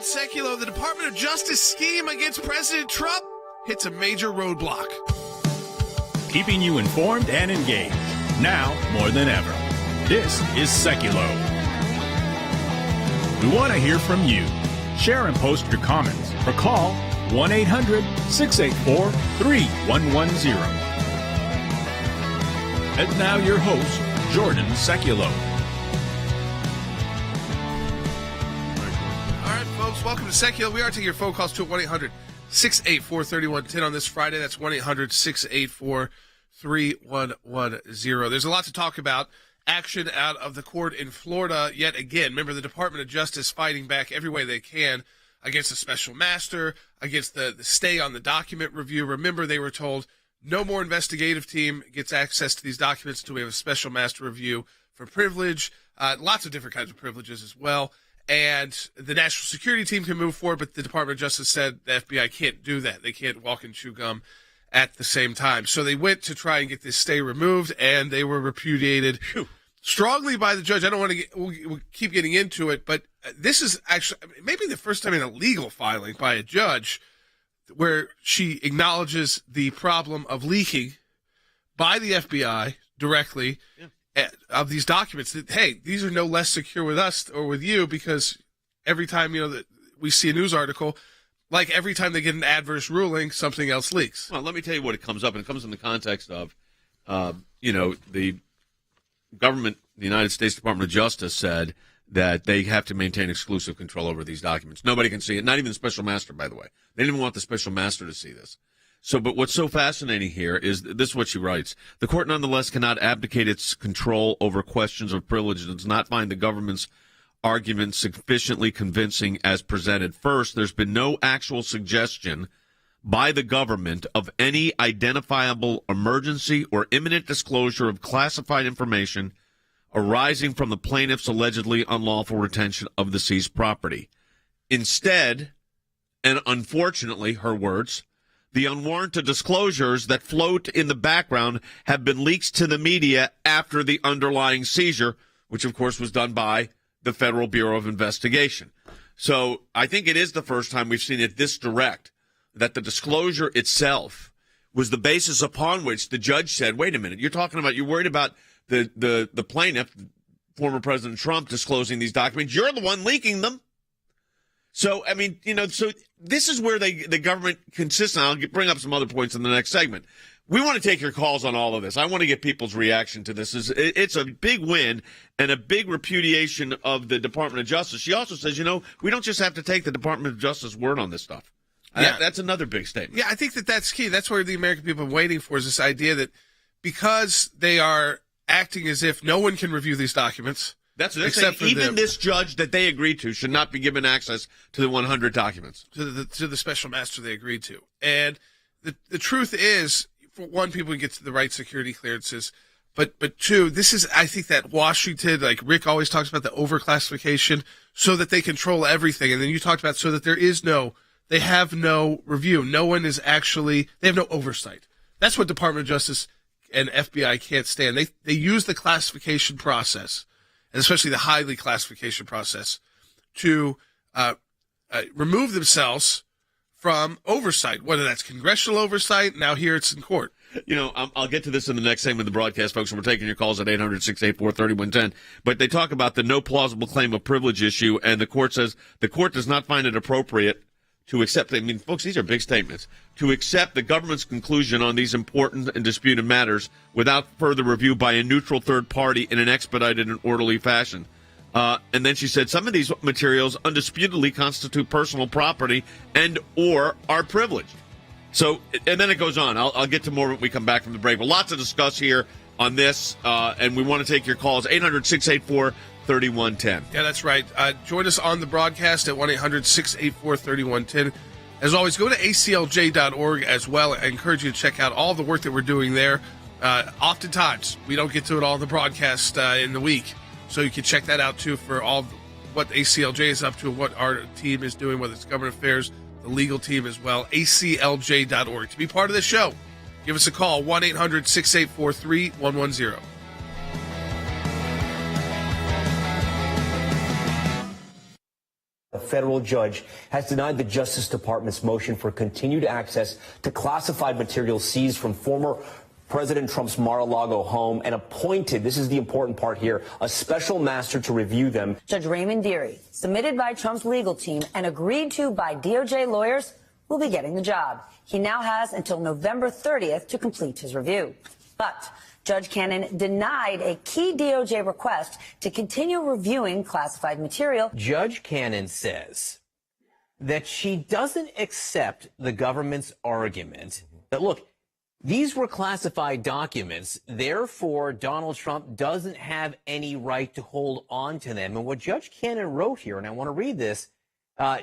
Sekulow, the Department of Justice scheme against President Trump hits a major roadblock. Keeping you informed and engaged, now more than ever. This is Sekulow. We want to hear from you. Share and post your comments or call 1-800-684-3110. And now your host, Jordan Sekulow. Welcome to Sekulow. We are taking your phone calls to 1-800-684-3110 on this Friday. That's 1-800-684-3110. There's a lot to talk about. Action out of the court in Florida yet again. Remember, the Department of Justice fighting back every way they can against the special master, against the stay on the document review. Remember, they were told no more investigative team gets access to these documents until we have a special master review for privilege. Lots of different kinds of privileges as well. And the national security team can move forward, but the Department of Justice said the FBI can't do that. They can't walk and chew gum at the same time. So they went to try and get this stay removed, and they were repudiated strongly by the judge. I don't want to we'll keep getting into it, but this is actually maybe the first time in a legal filing by a judge where she acknowledges the problem of leaking by the FBI directly. Yeah. Of these documents that, hey, these are no less secure with us or with you, because every time, that we see a news article, like every time they get an adverse ruling, something else leaks. Well, let me tell you what it comes up, and it comes in the context of, the government, the United States Department of Justice said that they have to maintain exclusive control over these documents. Nobody can see it, not even the special master, by the way. They didn't even want the special master to see this. So, but what's so fascinating here is this is what she writes. The court nonetheless cannot abdicate its control over questions of privilege and does not find the government's argument sufficiently convincing as presented. First, there's been no actual suggestion by the government of any identifiable emergency or imminent disclosure of classified information arising from the plaintiff's allegedly unlawful retention of the seized property. Instead, and unfortunately, her words, the unwarranted disclosures that float in the background have been leaked to the media after the underlying seizure, which, of course, was done by the Federal Bureau of Investigation. So I think it is the first time we've seen it this direct, that the disclosure itself was the basis upon which the judge said, wait a minute, you're worried about the plaintiff, former President Trump, disclosing these documents. You're the one leaking them. So, I mean, so this is where the government consists. And I'll bring up some other points in the next segment. We want to take your calls on all of this. I want to get people's reaction to this. It's a big win and a big repudiation of the Department of Justice. She also says, we don't just have to take the Department of Justice word on this stuff. Yeah. That's another big statement. Yeah, I think that's key. That's where the American people are waiting for, is this idea that because they are acting as if no one can review these documents. That's what they're saying. Even this judge that they agreed to should not be given access to the 100 documents. To the special master they agreed to. And the truth is, for one, people can get to the right security clearances. But two, this is, I think, that Washington, like Rick always talks about, the overclassification, so that they control everything. And then you talked about so that they have no review. No one is actually, they have no oversight. That's what Department of Justice and FBI can't stand. They use the classification process, and especially the highly classification process, to remove themselves from oversight, whether that's congressional oversight. Now here it's in court. I'll get to this in the next segment of the broadcast, folks, and we're taking your calls at 800-684-3110. But they talk about the no plausible claim of privilege issue, and the court says the court does not find it appropriate to accept, folks, these are big statements, to accept the government's conclusion on these important and disputed matters without further review by a neutral third party in an expedited and orderly fashion. And then she said some of these materials undisputedly constitute personal property and or are privileged. So, and then it goes on. I'll get to more when we come back from the break. But lots to discuss here on this, and we want to take your calls, 800-684-3110. Yeah, that's right. Join us on the broadcast at 1-800-684-3110. As always, go to ACLJ.org as well. I encourage you to check out all the work that we're doing there. Oftentimes, we don't get to it all in the broadcast in the week. So you can check that out, too, for all what ACLJ is up to, what our team is doing, whether it's government affairs, the legal team as well, ACLJ.org. To be part of the show, give us a call, 1-800-684-3110. federal judge has denied the Justice Department's motion for continued access to classified materials seized from former President Trump's Mar-a-Lago home and appointed, this is the important part here, a special master to review them. Judge Raymond Dearie, submitted by Trump's legal team and agreed to by DOJ lawyers, will be getting the job. He now has until November 30th to complete his review. But Judge Cannon denied a key DOJ request to continue reviewing classified material. Judge Cannon says that she doesn't accept the government's argument that, look, these were classified documents, therefore Donald Trump doesn't have any right to hold on to them. And what Judge Cannon wrote here, and I want to read this,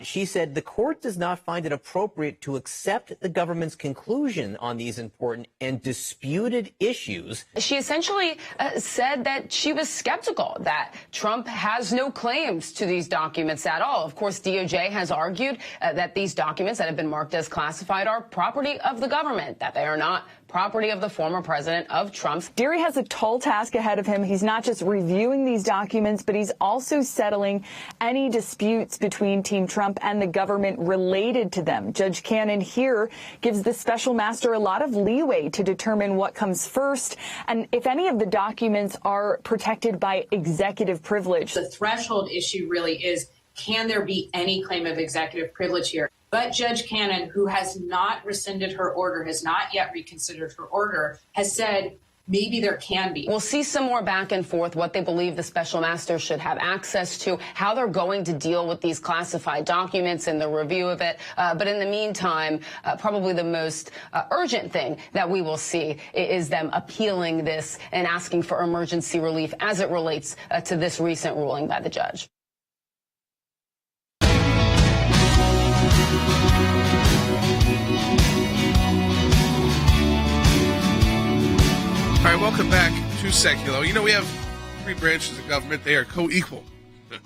she said the court does not find it appropriate to accept the government's conclusion on these important and disputed issues. She essentially said that she was skeptical that Trump has no claims to these documents at all. Of course, DOJ has argued that these documents that have been marked as classified are property of the government, that they are not property of the former president of Trump's. Dearie has a tall task ahead of him. He's not just reviewing these documents, but he's also settling any disputes between Team Trump and the government related to them. Judge Cannon here gives the special master a lot of leeway to determine what comes first and if any of the documents are protected by executive privilege. The threshold issue really is, can there be any claim of executive privilege here? But Judge Cannon, who has not rescinded her order, has not yet reconsidered her order, has said maybe there can be. We'll see some more back and forth, what they believe the special master should have access to, how they're going to deal with these classified documents and the review of it. But in the meantime, probably the most urgent thing that we will see is them appealing this and asking for emergency relief as it relates to this recent ruling by the judge. All right, welcome back to Sekulow. You know, we have three branches of government. They are co-equal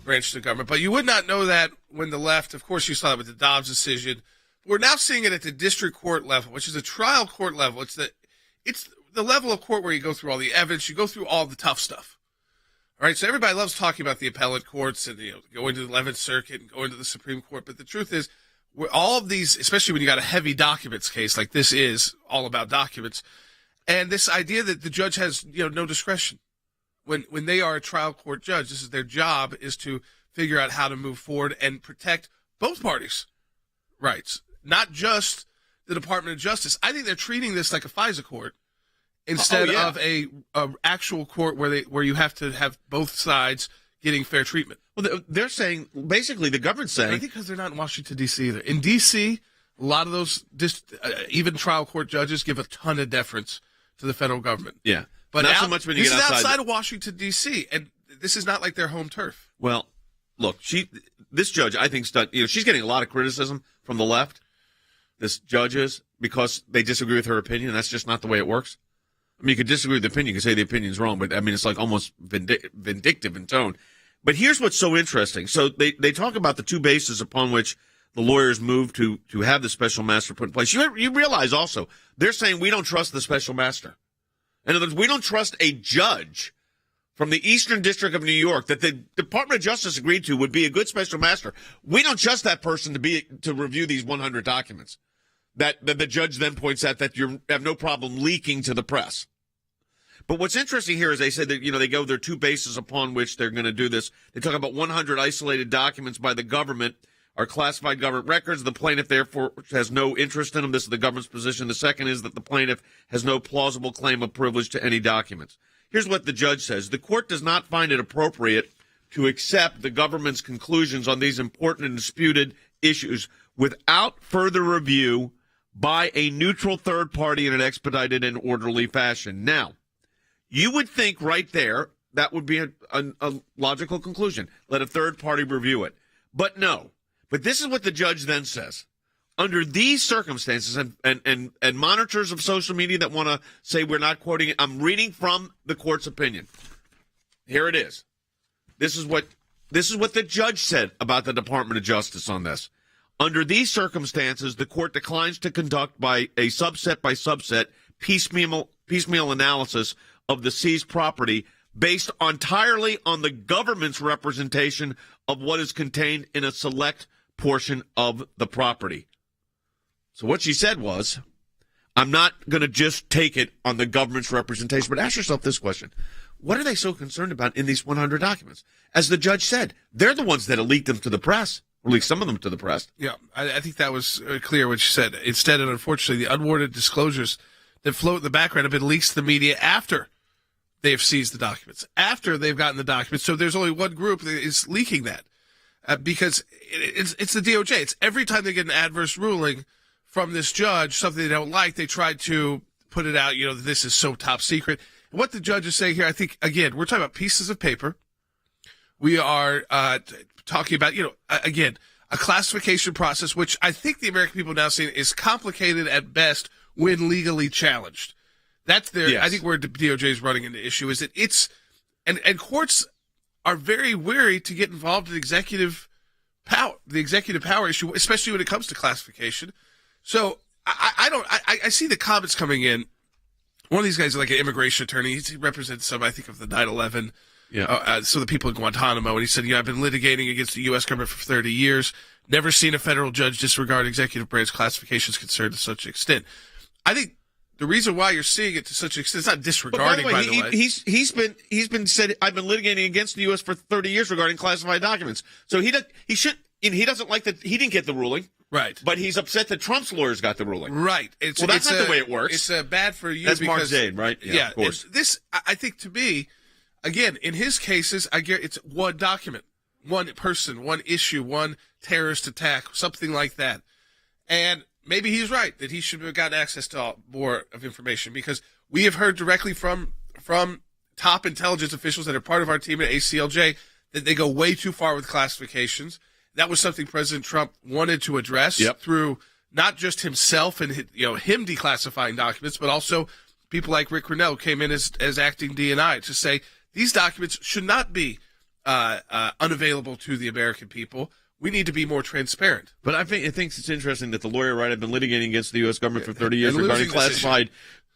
branches of government. But you would not know that when the left, of course, you saw that with the Dobbs decision. We're now seeing it at the district court level, which is a trial court level. It's the level of court where you go through all the evidence, you go through all the tough stuff. All right, so everybody loves talking about the appellate courts and going to the 11th Circuit and going to the Supreme Court. But the truth is, all of these, especially when you got a heavy documents case like this is all about documents, and this idea that the judge has, no discretion. When they are a trial court judge, this is their job, is to figure out how to move forward and protect both parties' rights, not just the Department of Justice. I think they're treating this like a FISA court instead of a actual court where you have to have both sides getting fair treatment. Well, they're saying, basically, the government's saying. I think because they're not in Washington, D.C. either. In D.C., a lot of those, even trial court judges, give a ton of deference to the federal government. Yeah. But not so much when you this get is outside of Washington, D.C., and this is not like their home turf. Well, look, this judge, I think, she's getting a lot of criticism from the left, this judge is, because they disagree with her opinion. That's just not the way it works. I mean, you could disagree with the opinion, you could say the opinion's wrong, but, I mean, it's like almost vindictive in tone. But here's what's so interesting. So they talk about the two bases upon which the lawyers moved to have the special master put in place. You realize also, they're saying we don't trust the special master. In other words, we don't trust a judge from the Eastern District of New York that the Department of Justice agreed to would be a good special master. We don't trust that person to review these 100 documents that the judge then points out that you have no problem leaking to the press. But what's interesting here is they said that, they go, there are two bases upon which they're going to do this. They talk about 100 isolated documents by the government are classified government records. The plaintiff, therefore, has no interest in them. This is the government's position. The second is that the plaintiff has no plausible claim of privilege to any documents. Here's what the judge says. The court does not find it appropriate to accept the government's conclusions on these important and disputed issues without further review by a neutral third party in an expedited and orderly fashion. Now, you would think right there that would be a logical conclusion. Let a third party review it. But no. But this is what the judge then says. Under these circumstances, and monitors of social media that want to say we're not quoting it, I'm reading from the court's opinion. Here it is. This is what the judge said about the Department of Justice on this. Under these circumstances, the court declines to conduct by subset piecemeal analysis of the seized property based entirely on the government's representation of what is contained in a select portion of the property. So what she said was, I'm not going to just take it on the government's representation, but ask yourself this question. What are they so concerned about in these 100 documents? As the judge said, they're the ones that leaked them to the press, or at least some of them to the press. Yeah, I think that was clear what she said. Instead, and unfortunately, the unwarranted disclosures that float in the background have been leaked to the media after they have seized the documents, after they've gotten the documents. So there's only one group that is leaking that because it's the DOJ. It's every time they get an adverse ruling from this judge, something they don't like, they try to put it out, this is so top secret. And what the judge is saying here, I think, again, we're talking about pieces of paper. We are talking about, again, a classification process, which I think the American people now see is complicated at best when legally challenged. That's their, yes. I think where the DOJ is running into issue is that it's, and courts are very wary to get involved in executive power, the executive power issue, especially when it comes to classification. So I see the comments coming in. One of these guys is like an immigration attorney. He represents some, I think, of the 9/11. Yeah. So the people in Guantanamo, and he said, I've been litigating against the U.S. government for 30 years. Never seen a federal judge disregard executive branch classifications concerned to such an extent. I think the reason why you're seeing it to such an extent, it's not disregarding, by the way. He's been said, I've been litigating against the U.S. for 30 years regarding classified documents. So he doesn't like that he didn't get the ruling. Right. But he's upset that Trump's lawyers got the ruling. Right. That's not the way it works. It's bad for you. That's because, Mark Zaid, right? Yeah, of course. This, I think, to me, again, in his cases, I get it's one document, one person, one issue, one terrorist attack, something like that. And maybe he's right that he should have gotten access to more of information, because we have heard directly from top intelligence officials that are part of our team at ACLJ that they go way too far with classifications. That was something President Trump wanted to address through not just himself and him declassifying documents, but also people like Rick Grinnell came in as acting DNI to say these documents should not be unavailable to the American people. We need to be more transparent. But I think it's interesting that the lawyer, right, I've been litigating against the U.S. government for 30 years regarding classified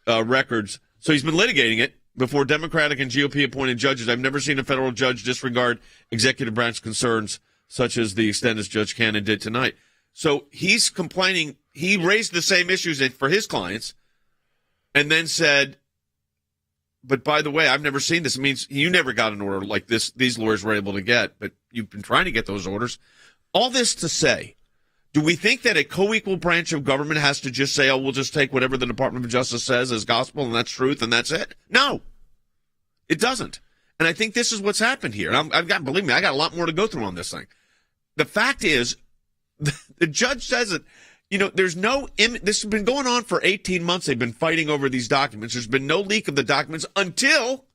records. So he's been litigating it before Democratic and GOP appointed judges. I've never seen a federal judge disregard executive branch concerns such as the extent as Judge Cannon did tonight. So he's complaining. He raised the same issues for his clients and then said, but by the way, I've never seen this. It means you never got an order like this these lawyers were able to get, but you've been trying to get those orders. All this to say, do we think that a co-equal branch of government has to just say, we'll just take whatever the Department of Justice says as gospel and that's truth and that's it? No, it doesn't. And I think this is what's happened here. Believe me, I got a lot more to go through on this thing. The fact is, the judge says it. There's this has been going on for 18 months. They've been fighting over these documents. There's been no leak of the documents until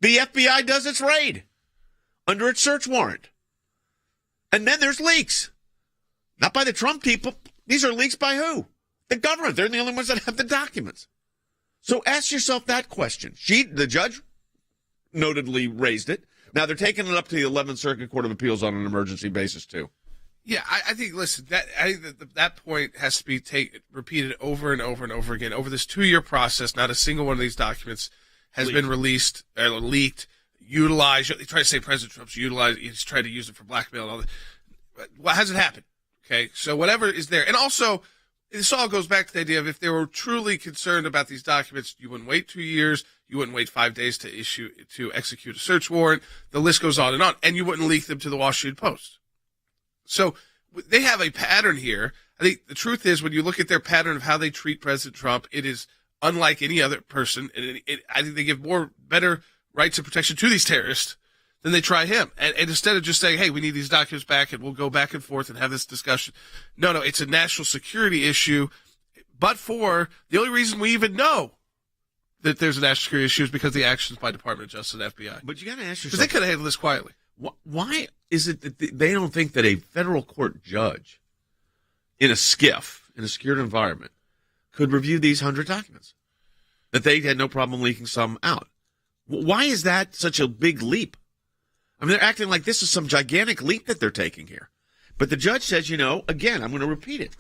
the FBI does its raid under its search warrant. And then there's leaks. Not by the Trump people. These are leaks by who? The government. They're the only ones that have the documents. So ask yourself that question. The judge notedly raised it. Now they're taking it up to the 11th Circuit Court of Appeals on an emergency basis too. Yeah, I think. Listen, I think that point has to be repeated over and over and over again. Over this 2-year process, not a single one of these documents has been released, leaked, utilized. They try to say President Trump's utilized. He's tried to use it for blackmail and all that. What hasn't happened? Okay, so whatever is there, and also this all goes back to the idea of if they were truly concerned about these documents, you wouldn't wait 2 years. You wouldn't wait 5 days to execute a search warrant. The list goes on, and you wouldn't leak them to the Washington Post. So they have a pattern here. I think the truth is, when you look at their pattern of how they treat President Trump, it is unlike any other person. And I think they give better rights and protection to these terrorists than they try him. And instead of just saying, hey, we need these documents back and we'll go back and forth and have this discussion. No, it's a national security issue. But for the only reason we even know that there's a national security issue is because of the actions by Department of Justice and FBI. But you got to ask yourself, because they could have handled this quietly. Why is it that they don't think that a federal court judge in a SCIF, in a secured environment, could review these 100 documents? That they had no problem leaking some out? Why is that such a big leap? I mean, they're acting like this is some gigantic leap that they're taking here. But the judge says, again, I'm going to repeat it.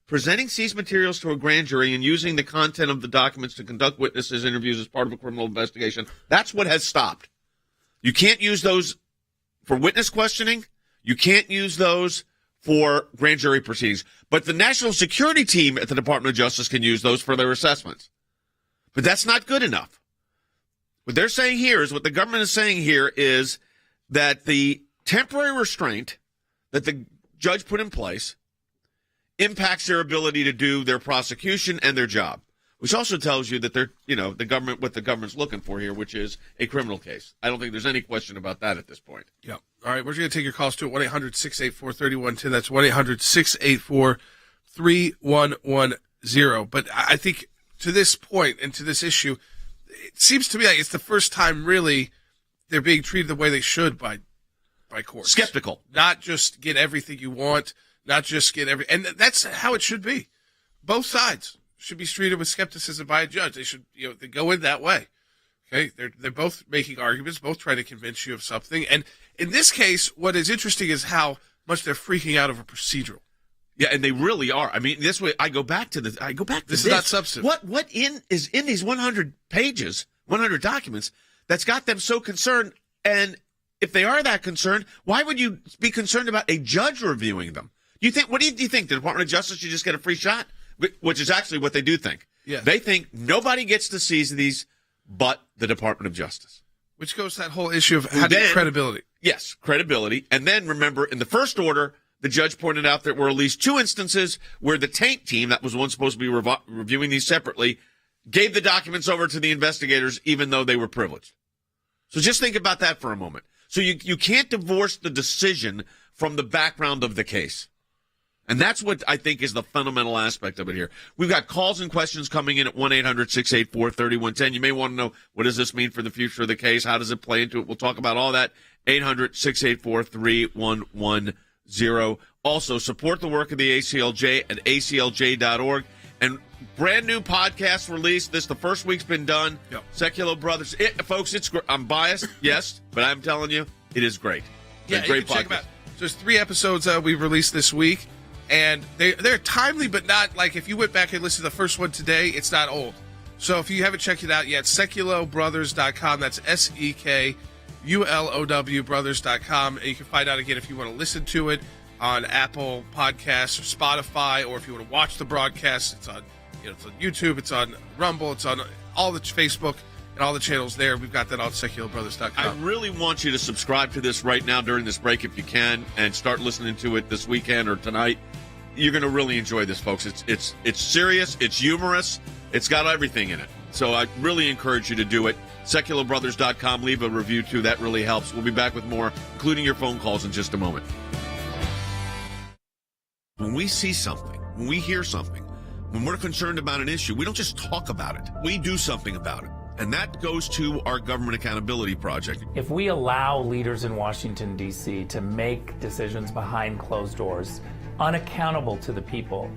Presenting seized materials to a grand jury and using the content of the documents to conduct witnesses' interviews as part of a criminal investigation, that's what has stopped. You can't use those for witness questioning. You can't use those for grand jury proceedings. But the national security team at the Department of Justice can use those for their assessments. But that's not good enough. What they're saying here is, what the government is saying here is that the temporary restraint that the judge put in place impacts their ability to do their prosecution and their job, which also tells you that they're, the government, what the government's looking for here, which is a criminal case. I don't think there's any question about that at this point. Yeah. All right. We're going to take your calls to 1-800-684-3110. That's 1-800-684-3110. But I think to this point and to this issue, it seems to me like it's the first time really they're being treated the way they should by courts. Skeptical. Not just get everything you want, not just get and that's how it should be. Both sides should be treated with skepticism by a judge. They should, they go in that way. Okay. They're both making arguments, both trying to convince you of something. And in this case, what is interesting is how much they're freaking out over procedural. Yeah, and they really are. I mean, this way, I go back to this. This is not substantive. What is in these 100 pages, 100 documents, that's got them so concerned? And if they are that concerned, why would you be concerned about a judge reviewing them? What do you think? The Department of Justice should just get a free shot? Which is actually what they do think. Yeah. They think nobody gets to seize these but the Department of Justice. Which goes to that whole issue of credibility. Yes, credibility. And then remember, in the first order, the judge pointed out there were at least 2 instances where the taint team, that was the one supposed to be reviewing these separately, gave the documents over to the investigators even though they were privileged. So just think about that for a moment. So you can't divorce the decision from the background of the case. And that's what I think is the fundamental aspect of it here. We've got calls and questions coming in at 1-800-684-3110. You may want to know, what does this mean for the future of the case? How does it play into it? We'll talk about all that. 800-684-3110. Also, support the work of the ACLJ at aclj.org. And brand new podcast released. The first week's been done. Yep. Sekulow Brothers. Folks, I'm biased, yes, but I'm telling you, it is great. It's a great podcast. Check them out. So there's 3 episodes we've released this week. And they're timely, but not like if you went back and listened to the first one today, it's not old. So if you haven't checked it out yet, SekulowBrothers.com. That's SEKULOW Brothers.com. And you can find out again if you want to listen to it on Apple Podcasts or Spotify, or if you want to watch the broadcast, it's on YouTube, it's on Rumble, it's on all the Facebook and all the channels there. We've got that on SekulowBrothers.com. I really want you to subscribe to this right now during this break if you can, and start listening to it this weekend or tonight. You're going to really enjoy this, folks. It's serious, it's humorous, it's got everything in it. So I really encourage you to do it. SekulowBrothers.com. Leave a review too. That really helps. We'll be back with more, including your phone calls, in just a moment. When we see something, when we hear something, when we're concerned about an issue, we don't just talk about it. We do something about it. And that goes to our Government Accountability Project. If we allow leaders in Washington, D.C. to make decisions behind closed doors, unaccountable to the people,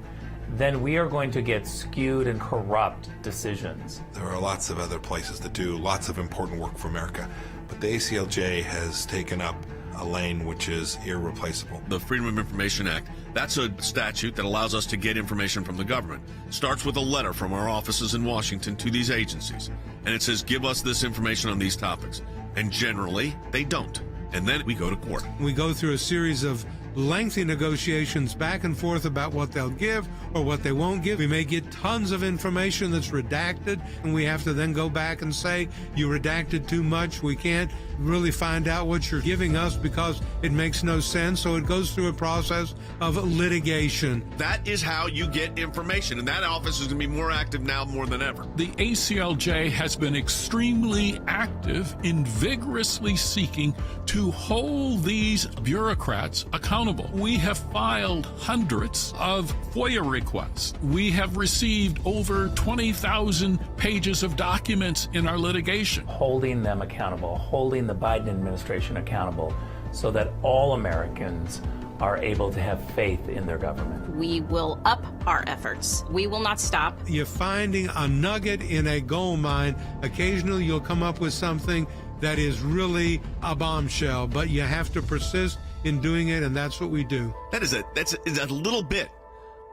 then we are going to get skewed and corrupt decisions. There are lots of other places that do lots of important work for America, but the ACLJ has taken up a lane which is irreplaceable. The Freedom of Information Act, that's a statute that allows us to get information from the government. Starts with a letter from our offices in Washington to these agencies. And it says, give us this information on these topics. And generally, they don't. And then we go to court. We go through a series of lengthy negotiations back and forth about what they'll give or what they won't give. We may get tons of information that's redacted, and we have to then go back and say, you redacted too much. We can't really find out what you're giving us because it makes no sense. So it goes through a process of litigation. That is how you get information, and that office is going to be more active now more than ever. The ACLJ has been extremely active in vigorously seeking to hold these bureaucrats accountable. We have filed hundreds of FOIA requests. We have received over 20,000 pages of documents in our litigation. Holding them accountable, holding the Biden administration accountable, so that all Americans are able to have faith in their government. We will up our efforts. We will not stop. You're finding a nugget in a gold mine. Occasionally you'll come up with something that is really a bombshell, but you have to persist in doing it, and that's what we do. That's a little bit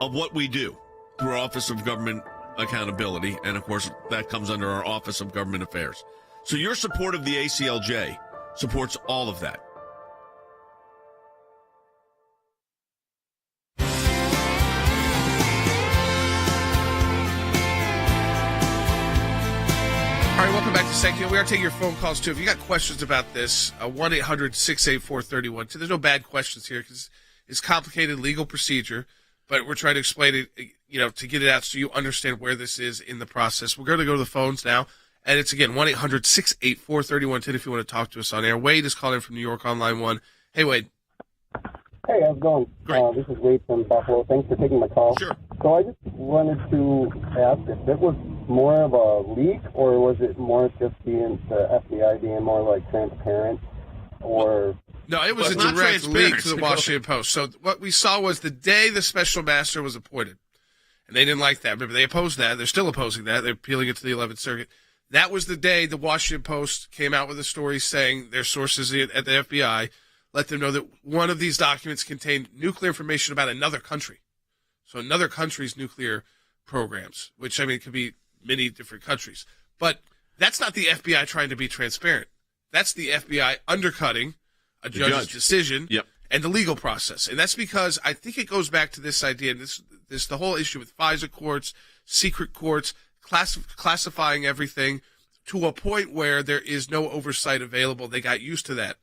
of what we do through our Office of Government Accountability, and of course that comes under our Office of Government Affairs. So your support of the ACLJ supports all of that. All right, welcome back to Sekulow. We are taking your phone calls, too. If you got questions about this, 1-800-684-31. There's no bad questions here because it's complicated legal procedure, but we're trying to explain it, to get it out so you understand where this is in the process. We're going to go to the phones now, and it's, again, 1-800-684-3110 if you want to talk to us on air. Wade is calling from New York on line 1. Hey, Wade. Hey, how's it going? Great. This is Wade from Buffalo. Thanks for taking my call. Sure. So I just wanted to ask if it was more of a leak, or was it more just the FBI being more like transparent, or... No, it was a direct leak to the Washington Post. So what we saw was the day the special master was appointed, and they didn't like that. Remember, they opposed that. They're still opposing that. They're appealing it to the 11th Circuit. That was the day the Washington Post came out with a story saying their sources at the FBI let them know that one of these documents contained nuclear information about another country. So another country's nuclear programs, which, could be many different countries. But that's not the FBI trying to be transparent. That's the FBI undercutting a judge's decision and the legal process. And that's because I think it goes back to this idea, and this the whole issue with FISA courts, secret courts, classifying everything to a point where there is no oversight available. They got used to that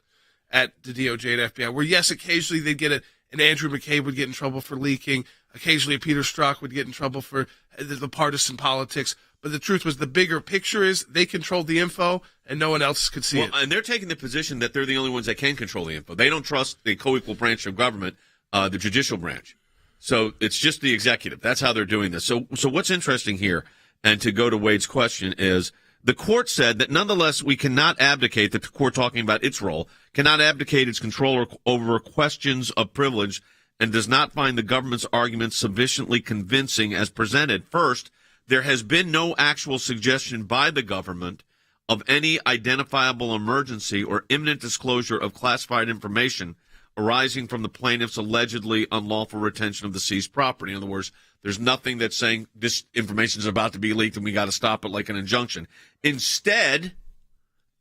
at the DOJ and FBI, where, yes, occasionally they'd get an Andrew McCabe would get in trouble for leaking. Occasionally a Peter Strzok would get in trouble for the partisan politics. But the truth was the bigger picture is they controlled the info and no one else could see it. And they're taking the position that they're the only ones that can control the info. They don't trust the co-equal branch of government, the judicial branch. So it's just the executive. That's how they're doing this. So what's interesting here, and to go to Wade's question, is the court said that nonetheless we cannot abdicate, the court talking about its role, cannot abdicate its control over questions of privilege and does not find the government's arguments sufficiently convincing as presented. First, there has been no actual suggestion by the government of any identifiable emergency or imminent disclosure of classified information arising from the plaintiff's allegedly unlawful retention of the seized property. In other words, there's nothing that's saying this information is about to be leaked and we got to stop it like an injunction. Instead,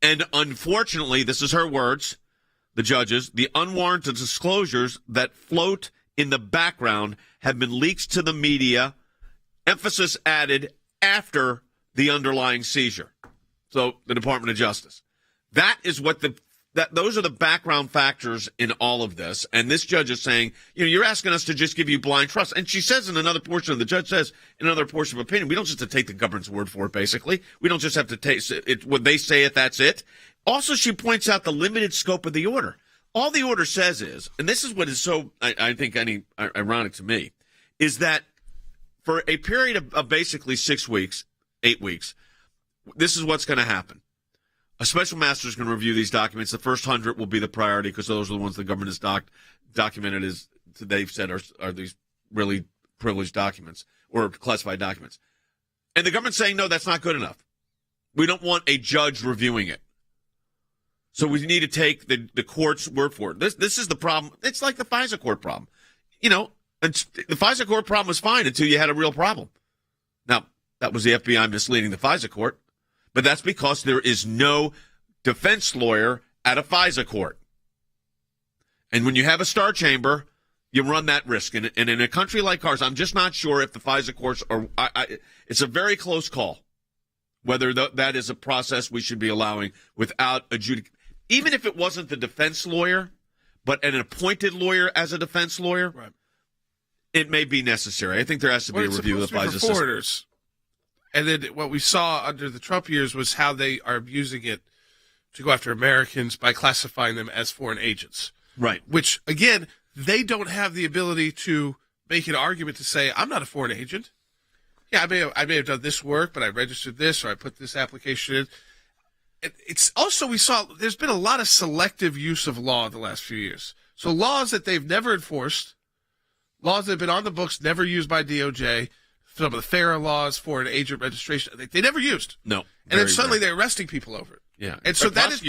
and unfortunately, this is her words, the judges, the unwarranted disclosures that float in the background have been leaked to the media, emphasis added after the underlying seizure. So the Department of Justice. That is what those are the background factors in all of this. And this judge is saying, you're asking us to just give you blind trust. And she says in another portion, the judge says in another portion of opinion, we don't just have to take the government's word for it, basically. We don't just have to take it. When they say it, that's it. Also, she points out the limited scope of the order. All the order says is, and this is what is so, I think, ironic to me, is that for a period of basically 6 weeks, 8 weeks, this is what's going to happen. A special master is going to review these documents. The first 100 will be the priority because those are the ones the government has documented as they've said are these really privileged documents or classified documents. And the government's saying, no, that's not good enough. We don't want a judge reviewing it. So we need to take the court's word for it. This is the problem. It's like the FISA court problem. The FISA court problem was fine until you had a real problem. Now, that was the FBI misleading the FISA court. But that's because there is no defense lawyer at a FISA court. And when you have a star chamber, you run that risk. And in a country like ours, I'm just not sure if the FISA courts are it's a very close call whether that is a process we should be allowing without adjudication. Even if it wasn't the defense lawyer, but an appointed lawyer as a defense lawyer, right, it may be necessary. I think there has to be a review of the FISA system. And then what we saw under the Trump years was how they are using it to go after Americans by classifying them as foreign agents. Right. Which, again, they don't have the ability to make an argument to say, I'm not a foreign agent. Yeah, I may have done this work, but I registered this or I put this application in. It's also, we saw there's been a lot of selective use of law in the last few years. So laws that they've never enforced, laws that have been on the books, never used by DOJ, some of the FARA laws, foreign agent registration, they never used. No. And then suddenly they're arresting people over it. Yeah. And so that's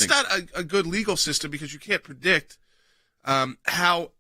not a good legal system because you can't predict what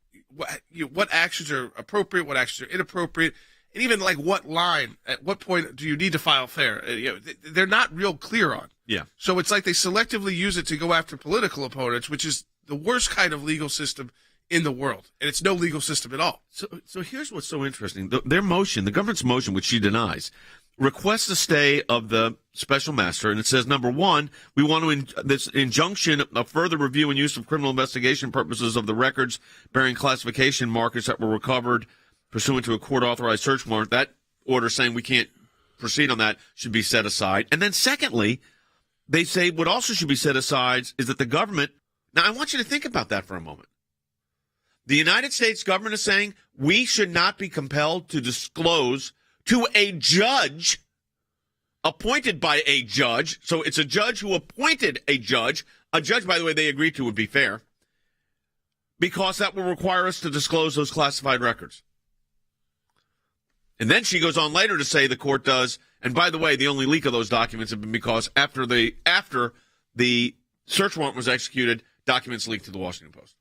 actions are appropriate, what actions are inappropriate, and even like what line, at what point do you need to file FARA? They're not real clear on. Yeah. So it's like they selectively use it to go after political opponents, which is the worst kind of legal system in the world. And it's no legal system at all. So here's what's so interesting. Their motion, the government's motion, which she denies, requests a stay of the special master, and it says, number one, we want to this injunction of further review and use of criminal investigation purposes of the records bearing classification markers that were recovered pursuant to a court-authorized search warrant. That order saying we can't proceed on that should be set aside. And then secondly, they say what also should be set aside is that the government, now I want you to think about that for a moment. The United States government is saying we should not be compelled to disclose to a judge appointed by a judge. So it's a judge who appointed a judge, by the way, they agreed to would be fair, because that will require us to disclose those classified records. And then she goes on later to say the court does, and by the way, the only leak of those documents have been because after the search warrant was executed, documents leaked to the Washington Post.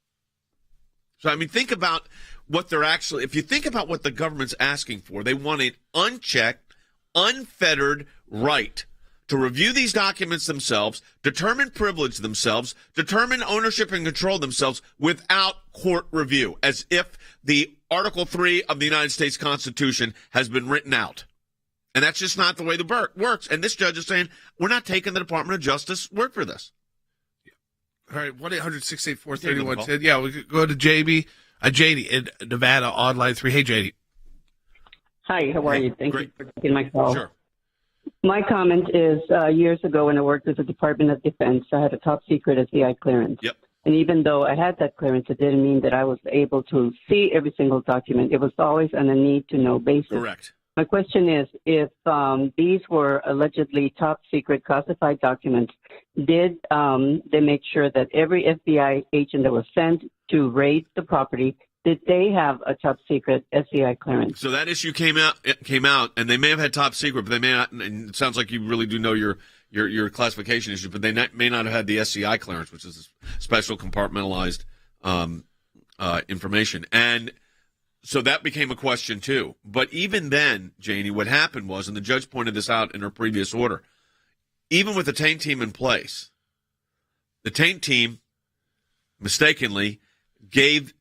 So, I mean, think about what they're actually, if you think about what the government's asking for, they want an unchecked, unfettered right to review these documents themselves, determine privilege themselves, determine ownership and control themselves without court review, as if the Article 3 of the United States Constitution has been written out. And that's just not the way the works. And this judge is saying, we're not taking the Department of Justice word for this. All right, 1-800-684-3110. Yeah, we could go to JD in Nevada on line 3. Hey, JD. Hi, how are you? Thank Great. you for taking my call. Sure. My comment is years ago when I worked with the Department of Defense, I had a top secret SCI clearance. Yep. And even though I had that clearance, it didn't mean that I was able to see every single document. It was always on a need-to-know basis. Correct. My question is, if these were allegedly top secret classified documents, did they make sure that every FBI agent that was sent to raid the property, did they have a top secret SCI clearance? So that issue came out, and they may have had top secret, but they may not. And it sounds like you really do know your classification issue, but they may not have had the SCI clearance, which is a special compartmentalized information. And so that became a question too. But even then, Janie, what happened was, and the judge pointed this out in her previous order, even with the taint team in place, the taint team mistakenly gave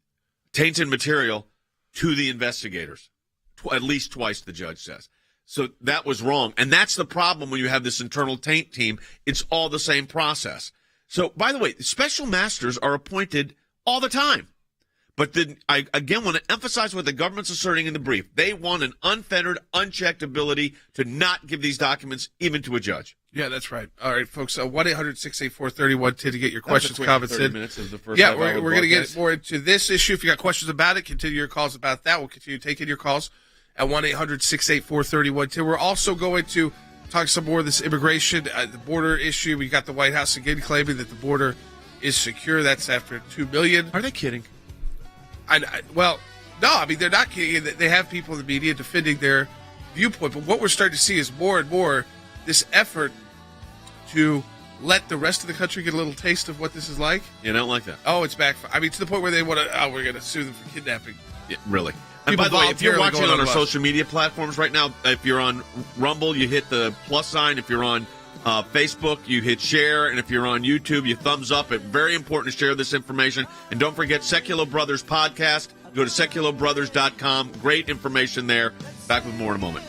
tainted material to the investigators, at least twice, the judge says. So that was wrong. And that's the problem when you have this internal taint team. It's all the same process. So, by the way, special masters are appointed all the time. But then I, again, want to emphasize what the government's asserting in the brief. They want an unfettered, unchecked ability to not give these documents even to a judge. Yeah, that's right. All right, folks, 1-800-684-3110 to get your questions, comments 30 in. minutes of the first yeah, we're going to get more into this issue. If you got questions about it, continue your calls about that. We'll continue taking your calls at 1-800-684-3110. We're also going to talk some more of this immigration, the border issue. We got the White House again claiming that the border is secure. That's after 2 million. Are they kidding? Well, no, I mean, they're not kidding. They have people in the media defending their viewpoint. But what we're starting to see is more and more this effort to let the rest of the country get a little taste of what this is like. You don't like that? Oh, it's back. I mean, to the point where they want to, we're going to sue them for kidnapping. Yeah, really. And People by the way, if you're watching on our bus. social media platforms right now, if you're on Rumble, you hit the plus sign. If you're on Facebook, you hit share. And if you're on YouTube, you thumbs up. It's very important to share this information. And don't forget Sekulow Brothers podcast. Go to SekulowBrothers.com. Great information there. Back with more in a moment.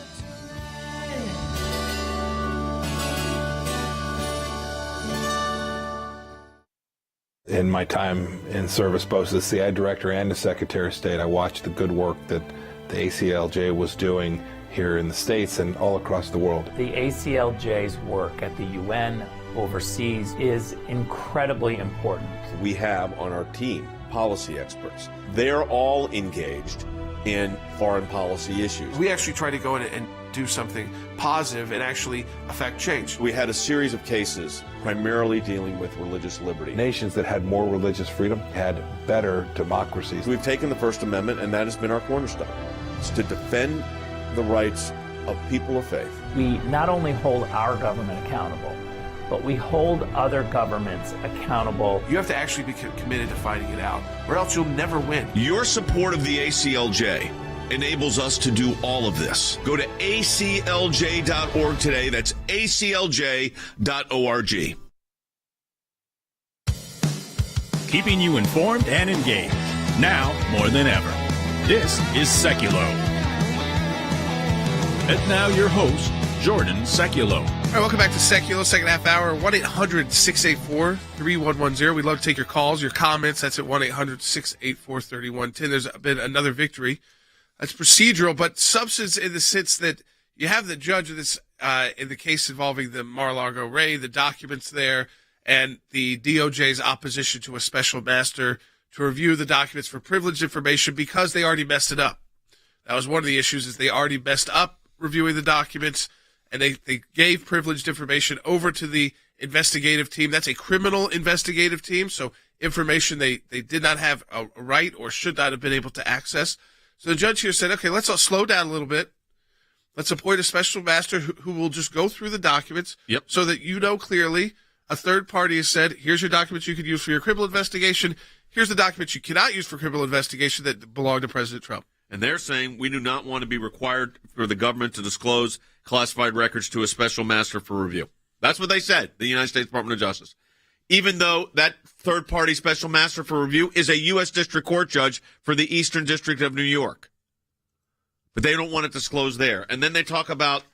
In my time in service, both as CI director and as Secretary of State, I watched the good work that the ACLJ was doing here in the States and all across the world. The ACLJ's work at the UN overseas is incredibly important. We have on our team policy experts. They're all engaged in foreign policy issues. We actually try to go in and do something positive and actually affect change. We had a series of cases primarily dealing with religious liberty. Nations that had more religious freedom had better democracies. We've taken the First Amendment, and that has been our cornerstone. It's to defend the rights of people of faith. We not only hold our government accountable, but we hold other governments accountable. You have to actually be committed to fighting it out, or else you'll never win. Your support of the ACLJ enables us to do all of this. Go to aclj.org today. That's aclj.org. Keeping you informed and engaged. Now more than ever. This is Sekulow. And now your host, Jordan Sekulow. All right, welcome back to Sekulow, second half hour, 1-800-684-3110. We'd love to take your calls, your comments. That's at 1-800-684-3110. There's been another victory. That's procedural, but substance in the sense that you have the judge of this, in the case involving the Mar-a-Lago raid, the documents there, and the DOJ's opposition to a special master to review the documents for privileged information because they already messed it up. That was one of the issues, is they already messed up reviewing the documents, and they gave privileged information over to the investigative team. That's a criminal investigative team, so information they did not have a right or should not have been able to access. So the judge here said, okay, let's all slow down a little bit. Let's appoint a special master who will just go through the documents so that you know clearly. A third party has said, here's your documents you could use for your criminal investigation. Here's the documents you cannot use for criminal investigation that belong to President Trump. And they're saying we do not want to be required for the government to disclose classified records to a special master for review. That's what they said, the United States Department of Justice. Even though that third-party special master for review is a U.S. District Court judge for the Eastern District of New York. But they don't want it disclosed there. And then they talk about,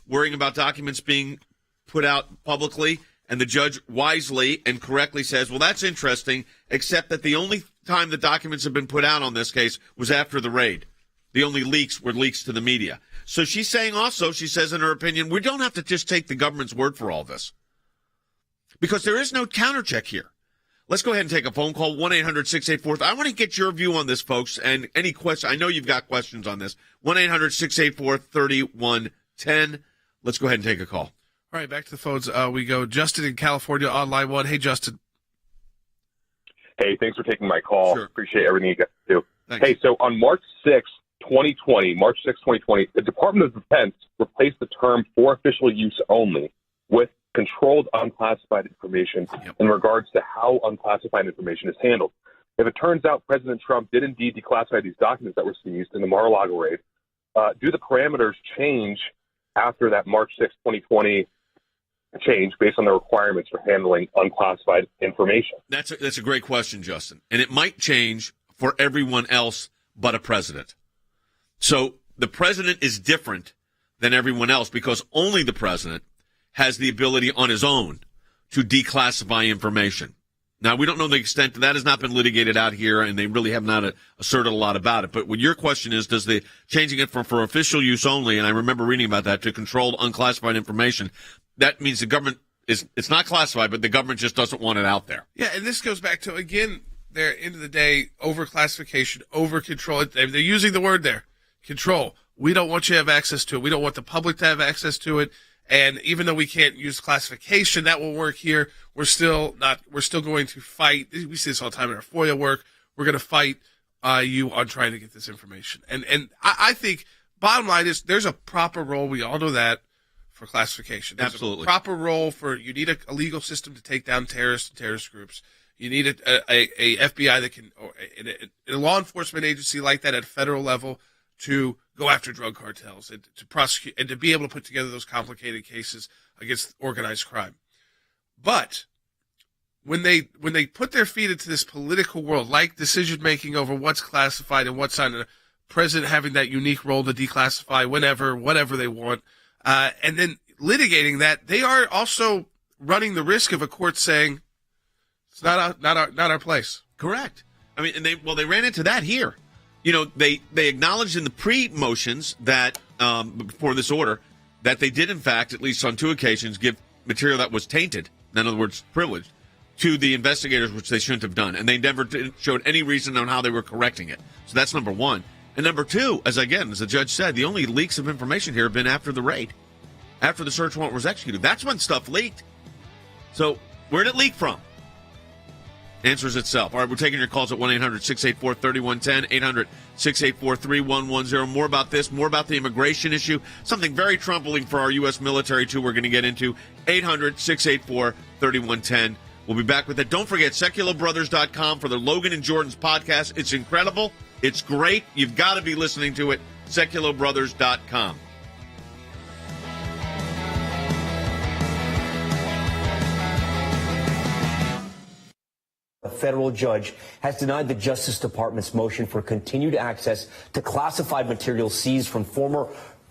worrying about documents being put out publicly. And the judge wisely and correctly says, well, that's interesting, except that the only time the documents have been put out on this case was after the raid. The only leaks were leaks to the media. So she's saying also, she says in her opinion, we don't have to just take the government's word for all this. Because there is no countercheck here. Let's go ahead and take a phone call, 1-800-684. I want to get your view on this, folks, and any questions. I know you've got questions on this. 1-800-684-3110. Let's go ahead and take a call. All right, back to the phones. We go. Justin in California on line one. Hey, Justin. Hey, thanks for taking my call. Sure. Appreciate everything you guys do. Thanks. Hey, so on March 6, 2020, the Department of Defense replaced the term for official use only with controlled unclassified information in regards to how unclassified information is handled. If it turns out President Trump did indeed declassify these documents that were seized in the Mar-a-Lago raid, do the parameters change after that March 6, 2020 change based on the requirements for handling unclassified information? That's a great question, Justin. And it might change for everyone else but a president. So the president is different than everyone else because only the president has the ability on his own to declassify information. Now, we don't know the extent that has not been litigated out here, and they really have not asserted a lot about it. But what your question is, does the changing it for official use only, and I remember reading about that, to controlled unclassified information, that means the government it's not classified, but the government just doesn't want it out there. Yeah, and this goes back to, again, their end of the day, over-classification, over-control. They're using the word there, control. We don't want you to have access to it. We don't want the public to have access to it. And even though we can't use classification, that will work here. We're still going to fight. We see this all the time in our FOIA work. We're going to fight you on trying to get this information. And I think bottom line is there's a proper role. We all know that for classification. There's Absolutely. a proper role you need a legal system to take down terrorists and terrorist groups. You need a FBI that can, or a law enforcement agency like that at a federal level to go after drug cartels and to prosecute and to be able to put together those complicated cases against organized crime. But when they put their feet into this political world, like decision making over what's classified and what's not, and the president having that unique role to declassify whatever they want, and then litigating that, they are also running the risk of a court saying it's not our place. Correct. I mean, and they ran into that here. They acknowledged in the pre-motions that before this order that they did, in fact, at least on 2 occasions, give material that was tainted, in other words, privileged, to the investigators, which they shouldn't have done. And they never showed any reason on how they were correcting it. So that's number one. And number two, as the judge said, the only leaks of information here have been after the raid, after the search warrant was executed. That's when stuff leaked. So where did it leak from? Answers itself. All right, we're taking your calls at 1-800-684-3110, 800-684-3110. More about this, more about the immigration issue, something very troubling for our U.S. military, too, we're going to get into. 800-684-3110. We'll be back with it. Don't forget, SekulowBrothers.com for the Logan and Jordan's podcast. It's incredible. It's great. You've got to be listening to it. SekulowBrothers.com. A federal judge has denied the Justice Department's motion for continued access to classified materials seized from former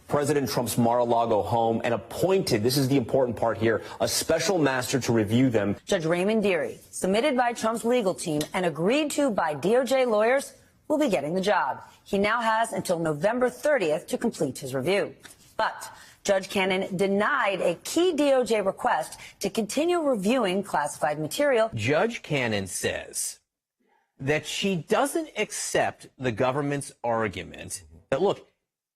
President Trump's Mar-a-Lago home and appointed, this is the important part here, a special master to review them. Judge Raymond Dearie, submitted by Trump's legal team and agreed to by DOJ lawyers, will be getting the job. He now has until November 30th to complete his review. But Judge Cannon denied a key DOJ request to continue reviewing classified material. Judge Cannon says that she doesn't accept the government's argument that, look,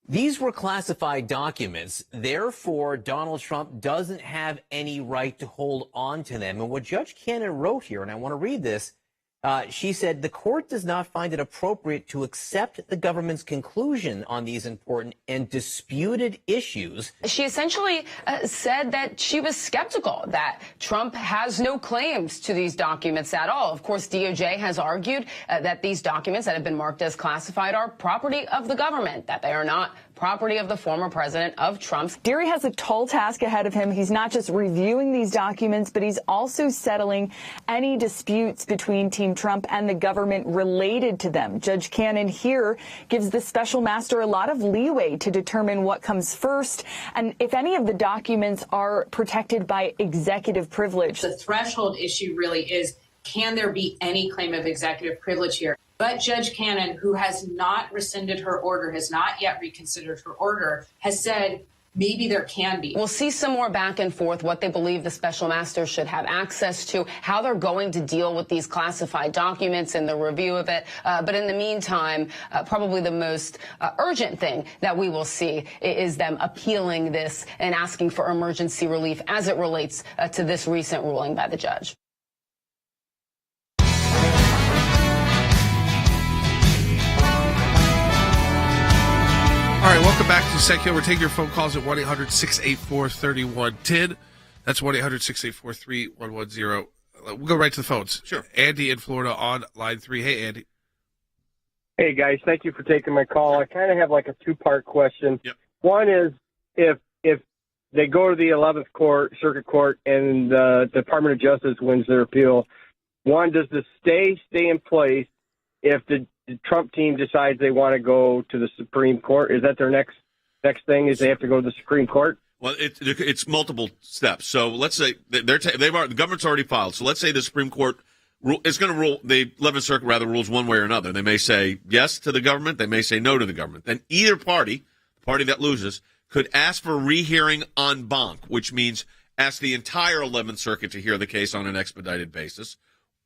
these were classified documents, therefore Donald Trump doesn't have any right to hold on to them. And what Judge Cannon wrote here, and I want to read this, she said the court does not find it appropriate to accept the government's conclusion on these important and disputed issues. She essentially said that she was skeptical that Trump has no claims to these documents at all. Of course, DOJ has argued that these documents that have been marked as classified are property of the government, that they are not property of the former president of Trump's. Dearie has a tall task ahead of him. He's not just reviewing these documents, but he's also settling any disputes between Team Trump and the government related to them. Judge Cannon here gives the special master a lot of leeway to determine what comes first and if any of the documents are protected by executive privilege. The threshold issue really is, can there be any claim of executive privilege here? But Judge Cannon, who has not rescinded her order, has not yet reconsidered her order, has said maybe there can be. We'll see some more back and forth, what they believe the special master should have access to, how they're going to deal with these classified documents and the review of it. But in the meantime, probably the most urgent thing that we will see is them appealing this and asking for emergency relief as it relates to this recent ruling by the judge. All right, welcome back to Sekulow. We're taking your phone calls at 1-800-684-3110. That's 1-800-684-3110. We'll go right to the phones. Sure. Andy in Florida on line 3. Hey, Andy. Hey, guys. Thank you for taking my call. I kind of have like a two-part question. Yep. One is, if they go to the 11th Circuit Court and the Department of Justice wins their appeal, one, does the stay in place if the Trump team decides they want to go to the Supreme Court? Is that their next thing? Is they have to go to the Supreme Court? Well, it's multiple steps. So let's say the government's already filed. So let's say the Supreme Court is going to rule. The 11th Circuit rules one way or another. They may say yes to the government. They may say no to the government. Then either party, the party that loses, could ask for rehearing en banc, which means ask the entire 11th Circuit to hear the case on an expedited basis.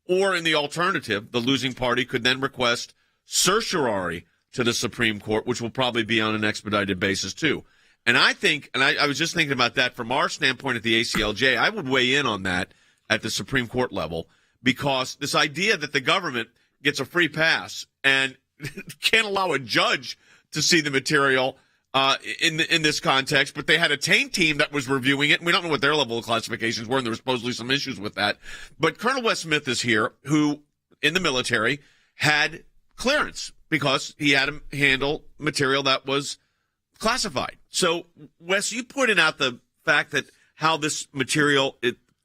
Or in the alternative, the losing party could then request certiorari to the Supreme Court, which will probably be on an expedited basis too. And I think, and I was just thinking about that from our standpoint at the ACLJ, I would weigh in on that at the Supreme Court level, because this idea that the government gets a free pass and can't allow a judge to see the material in this context, but they had a taint team that was reviewing it, and we don't know what their level of classifications were, and there were supposedly some issues with that. But Colonel Wes Smith is here, who in the military had clearance because he had to handle material that was classified. So, Wes, you pointed out the fact that how this material,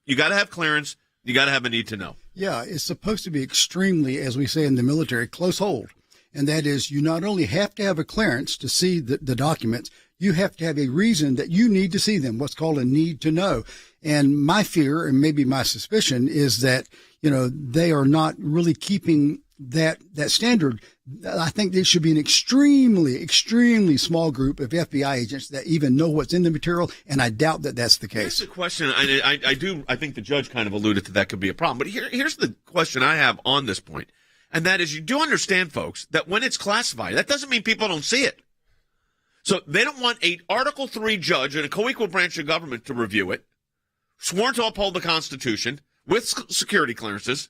you got to have clearance, you got to have a need to know. Yeah, it's supposed to be extremely, as we say in the military, close hold. And that is, you not only have to have a clearance to see the documents, you have to have a reason that you need to see them, what's called a need to know. And my fear, and maybe my suspicion, is that, they are not really keeping that standard. I think there should be an extremely, extremely small group of FBI agents that even know what's in the material, and I doubt that that's the case. Here's the question. I think the judge kind of alluded to that could be a problem. But here's the question I have on this point, and that is, you do understand, folks, that when it's classified, that doesn't mean people don't see it. So they don't want an Article III judge in a co-equal branch of government to review it, sworn to uphold the Constitution with security clearances,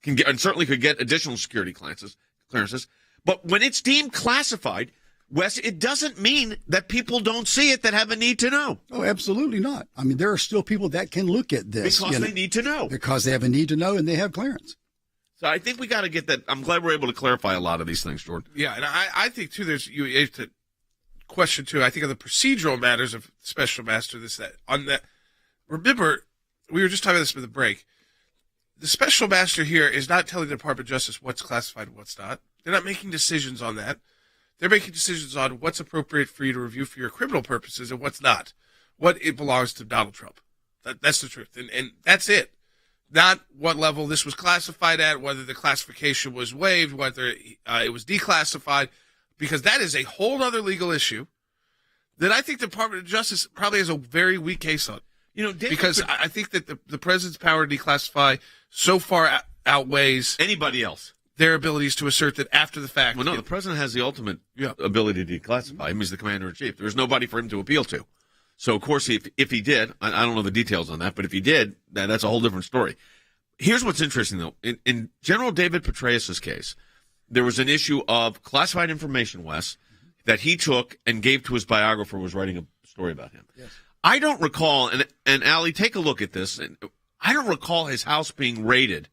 and certainly could get additional security clearances. But when it's deemed classified, Wes, it doesn't mean that people don't see it that have a need to know. Oh, absolutely not. I mean, there are still people that can look at this. Because they need to know. Because they have a need to know and they have clearance. So I think we got to get that. I'm glad we're able to clarify a lot of these things, Jordan. Yeah, and I think, too, you have to question, too, I think of the procedural matters of special master, on that. Remember, we were just talking about this with the break. The special master here is not telling the Department of Justice what's classified and what's not. They're not making decisions on that. They're making decisions on what's appropriate for you to review for your criminal purposes and what's not. What it belongs to Donald Trump. That's the truth. And that's it. Not what level this was classified at, whether the classification was waived, whether it was declassified, because that is a whole other legal issue that I think the Department of Justice probably has a very weak case on. Because I think that the president's power to declassify so far outweighs anybody else. Their abilities to assert that after the fact. Well, no, the president has the ultimate ability to declassify him. He's the commander-in-chief. There's nobody for him to appeal to. So, of course, if he did, I don't know the details on that, but if he did, that's a whole different story. Here's what's interesting, though. In General David Petraeus' case, there was an issue of classified information, Wes, that he took and gave to his biographer who was writing a story about him. Yes. I don't recall, and Allie, take a look at this. I don't recall his house being raided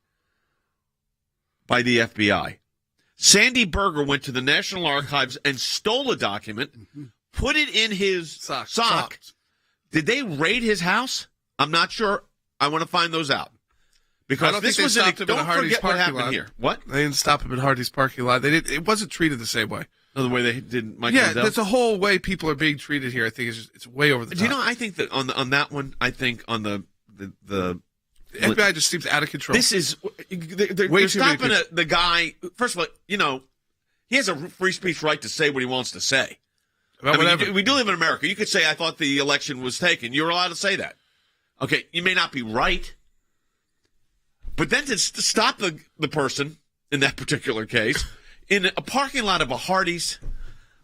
by the FBI. Sandy Berger went to the National Archives and stole a document, put it in his sock. Did they raid his house? I'm not sure. I want to find those out. Because this was stopped him in Hardy's parking lot. Here. What? They didn't stop him in Hardy's parking lot. It wasn't treated the same way. No, the way they did Mike Yeah, Lindell? that's a whole way people are being treated here. I think it's way over the top. Do you know, I think that on that one, I think on the FBI just seems out of control. This is they're stopping the guy. First of all, he has a free speech right to say what he wants to say. We do live in America. You could say, I thought the election was taken. You're allowed to say that. Okay, you may not be right, but then to stop the person in that particular case in a parking lot of a Hardee's.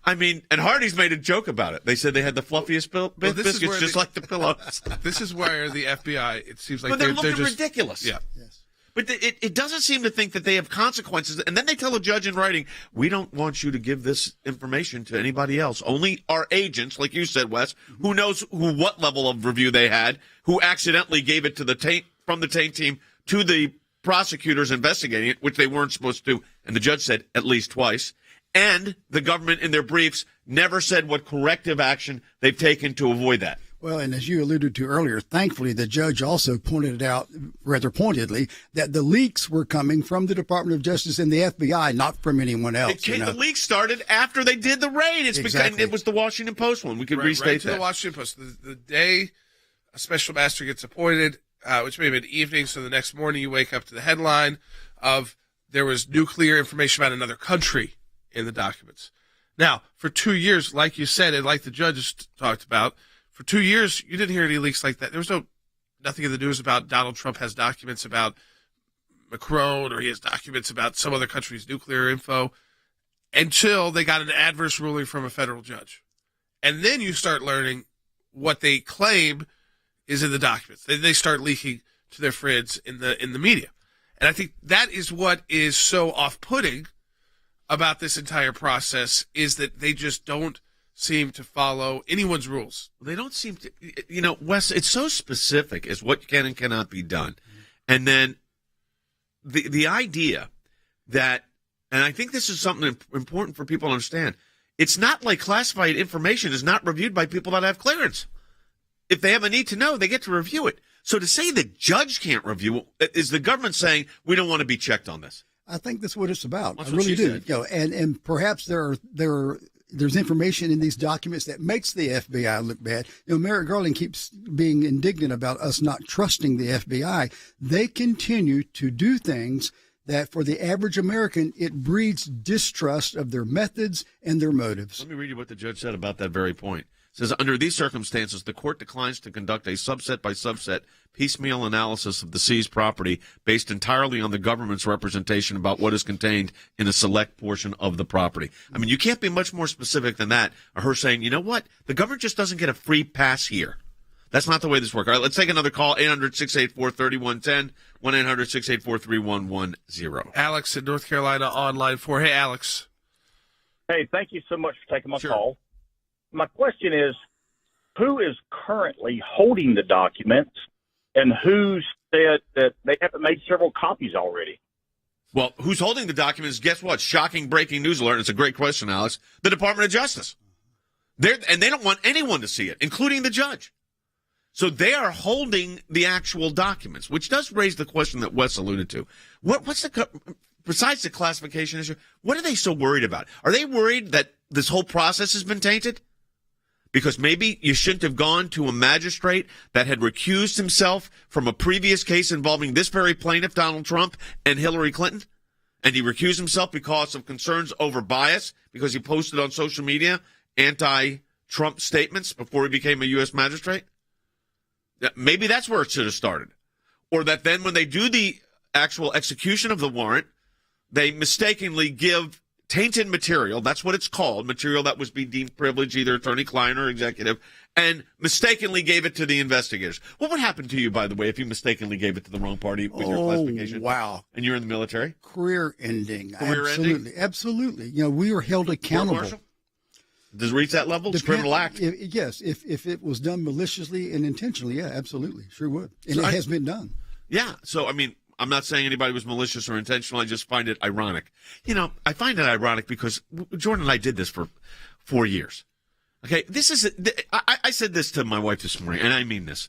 And Hardee's made a joke about it. They said they had the fluffiest biscuits, just like the pillows. This is where the FBI, it seems like they're looking just ridiculous. Yeah. Yes. But it doesn't seem to think that they have consequences. And then they tell a judge in writing, we don't want you to give this information to anybody else. Only our agents, like you said, Wes, who knows what level of review they had, who accidentally gave it to from the taint team to the prosecutors investigating it, which they weren't supposed to. And the judge said at least twice. And the government in their briefs never said what corrective action they've taken to avoid that. Well, and as you alluded to earlier, thankfully, the judge also pointed out, rather pointedly, that the leaks were coming from the Department of Justice and the FBI, not from anyone else. The leaks started after they did the raid. Exactly. It was the Washington Post one. We could restate that. The Washington Post. The day a special master gets appointed, which may have been evening, so the next morning you wake up to the headline of there was nuclear information about another country in the documents. Now, for 2 years, like you said, and like the judges talked about, for 2 years, you didn't hear any leaks like that. There was nothing in the news about Donald Trump has documents about Macron or he has documents about some other country's nuclear info until they got an adverse ruling from a federal judge. And then you start learning what they claim is in the documents. They start leaking to their friends in the media. And I think that is what is so off-putting about this entire process is that they just don't seem to follow anyone's rules. They don't seem to, Wes, it's so specific as what can and cannot be done. And then the idea that, and I think this is something important for people to understand, it's not like classified information is not reviewed by people that have clearance. If they have a need to know, they get to review it. So to say the judge can't review it, is the government saying we don't want to be checked on this? I think that's what it's about. That's I really do. Said. And perhaps there's information in these documents that makes the FBI look bad. Merrick Garland keeps being indignant about us not trusting the FBI. They continue to do things that for the average American, it breeds distrust of their methods and their motives. Let me read you what the judge said about that very point. It says, under these circumstances, the court declines to conduct a subset-by-subset piecemeal analysis of the seized property based entirely on the government's representation about what is contained in a select portion of the property. You can't be much more specific than that, or her saying, you know what, the government just doesn't get a free pass here. That's not the way this works. All right, let's take another call, 800-684-3110, 1-800-684-3110. Alex in North Carolina on line 4. Hey, Alex. Hey, thank you so much for taking my call. My question is, who is currently holding the documents and who said that they haven't made several copies already? Well, who's holding the documents? Guess what? Shocking breaking news alert. It's a great question, Alex. The Department of Justice. And they don't want anyone to see it, including the judge. So they are holding the actual documents, which does raise the question that Wes alluded to. besides the classification issue, what are they so worried about? Are they worried that this whole process has been tainted? Because maybe you shouldn't have gone to a magistrate that had recused himself from a previous case involving this very plaintiff, Donald Trump, and Hillary Clinton. And he recused himself because of concerns over bias, because he posted on social media anti-Trump statements before he became a U.S. magistrate. Maybe that's where it should have started. Or that then when they do the actual execution of the warrant, they mistakenly give tainted material, that's what it's called, material that was being deemed privileged, either attorney-client or executive, and mistakenly gave it to the investigators. What would happen to you, by the way, if you mistakenly gave it to the wrong party with your classification? Wow. And you're in the military? Career ending. Career Absolutely. ending? Absolutely. You know, we were held accountable. Court-martial? Does it reach that level? It's a criminal act? Yes. If it was done maliciously and intentionally, yeah, absolutely. Sure would. And So it has been done. Yeah. So, I mean, I'm not saying anybody was malicious or intentional. I just find it ironic. You know, I find it ironic because Jordan and I did this for 4 years. Okay, I said this to my wife this morning, and I mean this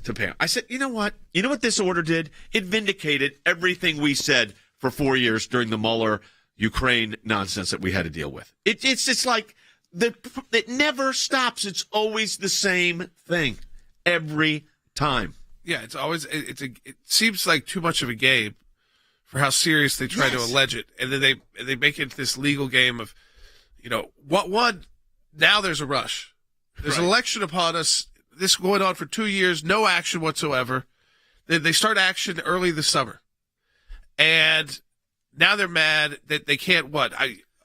to Pam. I said, you know what? You know what this order did? It vindicated everything we said for 4 years during the Mueller Ukraine nonsense that we had to deal with. It's like it never stops. It's always the same thing every time. Yeah, it's always it seems like too much of a game for how serious they try to allege it, and then they make it this legal game of, you know, what now there's a rush. There's an election upon us. This going on for 2 years, no action whatsoever. They start action early this summer, and now they're mad that they can't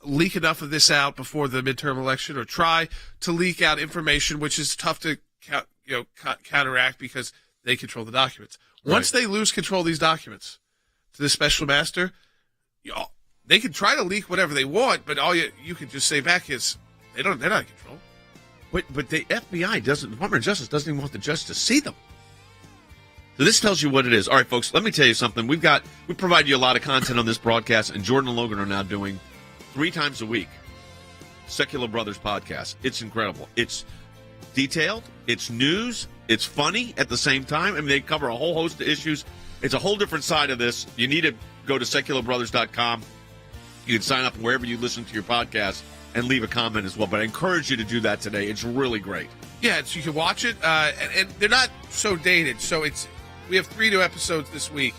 leak enough of this out before the midterm election, or try to leak out information, which is tough to counteract because they control the documents. Once they lose control of these documents to the special master, they can try to leak whatever they want, but all you can just say back is they're not in control. But the FBI Department of Justice doesn't even want the judge to see them. So this tells you what it is. All right, folks, let me tell you something. We provide you a lot of content on this broadcast, and Jordan and Logan are now doing 3 times a week Sekulow Brothers podcast. It's incredible. It's detailed. It's news. It's funny at the same time. I mean, they cover a whole host of issues. It's a whole different side of this. You need to go to sekulowbrothers.com. You can sign up wherever you listen to your podcast and leave a comment as well. But I encourage you to do that today. It's really great. Yeah, so you can watch it, and they're not so dated. So we have 3 new episodes this week.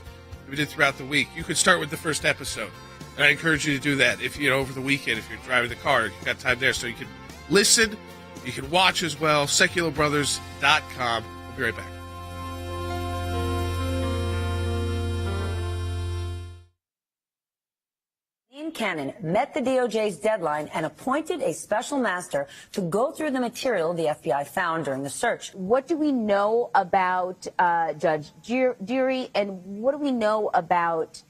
We did throughout the week. You could start with the first episode, and I encourage you to do that. If over the weekend, if you're driving the car, you've got time there, so you can listen. You can watch as well, sekulowbrothers.com. We'll be right back. Aileen Cannon met the DOJ's deadline and appointed a special master to go through the material the FBI found during the search. What do we know about Judge Dearie, and what do we know about